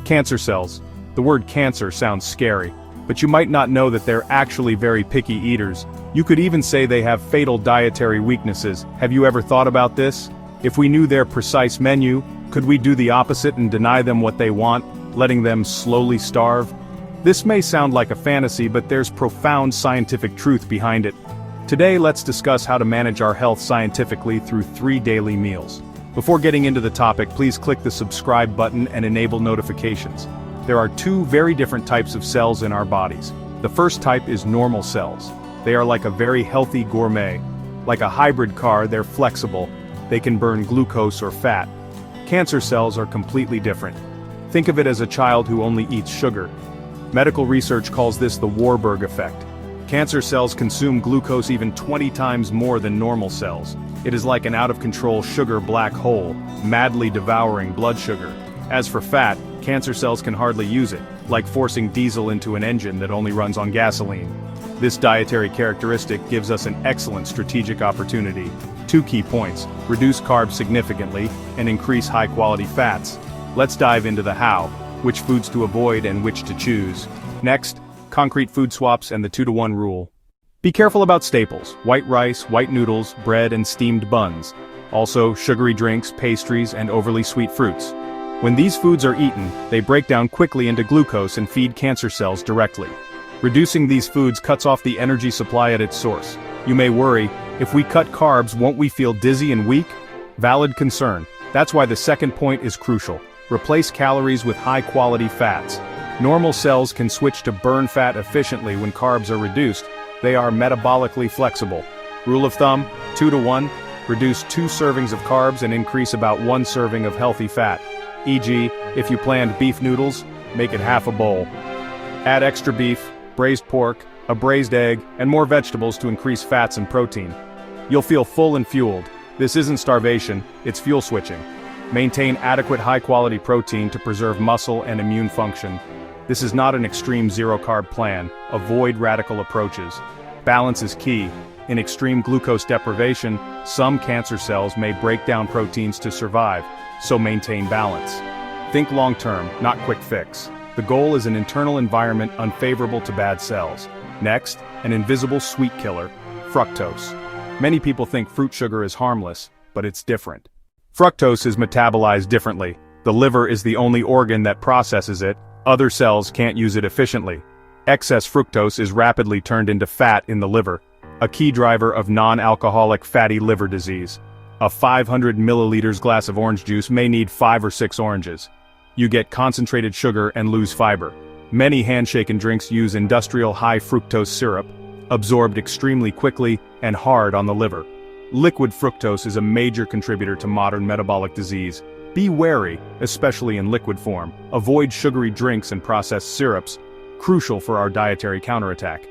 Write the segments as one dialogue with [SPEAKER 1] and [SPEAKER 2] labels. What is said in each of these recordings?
[SPEAKER 1] Cancer cells. The word cancer sounds scary, but you might not know that they're actually very picky eaters. You could even say they have fatal dietary weaknesses. Have you ever thought about this? If we knew their precise menu, could we do the opposite and deny them what they want, letting them slowly starve? This may sound like a fantasy, but there's profound scientific truth behind it. Today, let's discuss how to manage our health scientifically through 3 daily meals. Before getting into the topic, please click the subscribe button and enable notifications. There are 2 very different types of cells in our bodies. The first type is normal cells. They are like a very healthy gourmet. Like a hybrid car, they're flexible. They can burn glucose or fat. Cancer cells are completely different. Think of it as a child who only eats sugar. Medical research calls this the Warburg effect. Cancer cells consume glucose even 20 times more than normal cells. It is like an out-of-control sugar black hole, madly devouring blood sugar. As for fat, cancer cells can hardly use it, like forcing diesel into an engine that only runs on gasoline. This dietary characteristic gives us an excellent strategic opportunity. 2 key points: reduce carbs significantly, and increase high-quality fats. Let's dive into the how, which foods to avoid and which to choose. Next, concrete food swaps and the 2-to-1 rule. Be careful about staples: white rice, white noodles, bread and steamed buns. Also, sugary drinks, pastries, and overly sweet fruits. When these foods are eaten, they break down quickly into glucose and feed cancer cells directly. Reducing these foods cuts off the energy supply at its source. You may worry, if we cut carbs, won't we feel dizzy and weak? Valid concern. That's why the second point is crucial. Replace calories with high-quality fats. Normal cells can switch to burn fat efficiently when carbs are reduced. They are metabolically flexible. Rule of thumb, 2-to-1, reduce 2 servings of carbs and increase about 1 serving of healthy fat. E.g., if you planned beef noodles, make it half a bowl. Add extra beef, braised pork, a braised egg, and more vegetables to increase fats and protein. You'll feel full and fueled. This isn't starvation, it's fuel switching. Maintain adequate high-quality protein to preserve muscle and immune function. This is not an extreme zero-carb plan. Avoid radical approaches. Balance is key. In extreme glucose deprivation, some cancer cells may break down proteins to survive, so maintain balance. Think long-term, not quick fix. The goal is an internal environment unfavorable to bad cells. Next, an invisible sweet killer: fructose. Many people think fruit sugar is harmless, but it's different. Fructose is metabolized differently. The liver is the only organ that processes it. Other cells can't use it efficiently. Excess fructose is rapidly turned into fat in the liver, a key driver of non-alcoholic fatty liver disease. A 500 milliliters glass of orange juice may need 5 or 6 oranges. You get concentrated sugar and lose fiber. Many handshaken drinks use industrial high fructose syrup, absorbed extremely quickly and hard on the liver. Liquid fructose is a major contributor to modern metabolic disease. Be wary, especially in liquid form. Avoid sugary drinks and processed syrups, crucial for our dietary counterattack.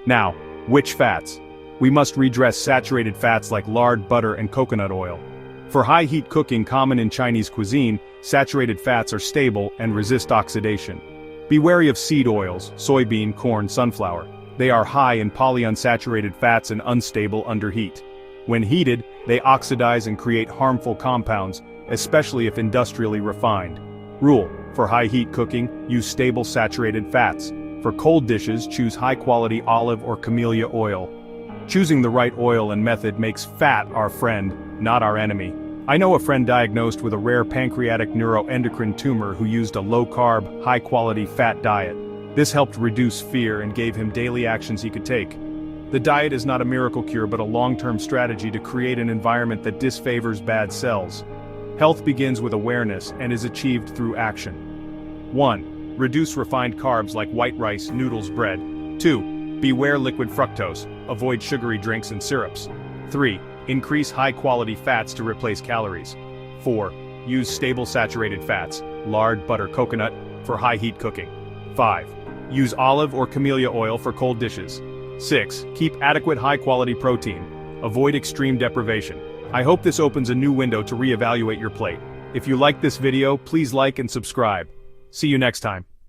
[SPEAKER 1] Now, which fats? We must redress saturated fats like lard, butter, and coconut oil. For high-heat cooking common in Chinese cuisine, saturated fats are stable and resist oxidation. Be wary of seed oils: soybean, corn, sunflower. They are high in polyunsaturated fats and unstable under heat. When heated, they oxidize and create harmful compounds, especially if industrially refined. Rule: for high-heat cooking, use stable saturated fats. For cold dishes, choose high-quality olive or camellia oil. Choosing the right oil and method makes fat our friend, not our enemy. I know a friend diagnosed with a rare pancreatic neuroendocrine tumor who used a low-carb, high-quality fat diet. This helped reduce fear and gave him daily actions he could take. The diet is not a miracle cure but a long-term strategy to create an environment that disfavors bad cells. Health begins with awareness and is achieved through action. 1. Reduce refined carbs like white rice, noodles, bread. 2. Beware liquid fructose. Avoid sugary drinks and syrups. 3. Increase high-quality fats to replace calories. 4. Use stable saturated fats, lard, butter, coconut, for high-heat cooking. 5. Use olive or camellia oil for cold dishes. 6. Keep adequate high-quality protein. Avoid extreme deprivation. I hope this opens a new window to reevaluate your plate. If you liked this video, please like and subscribe. See you next time.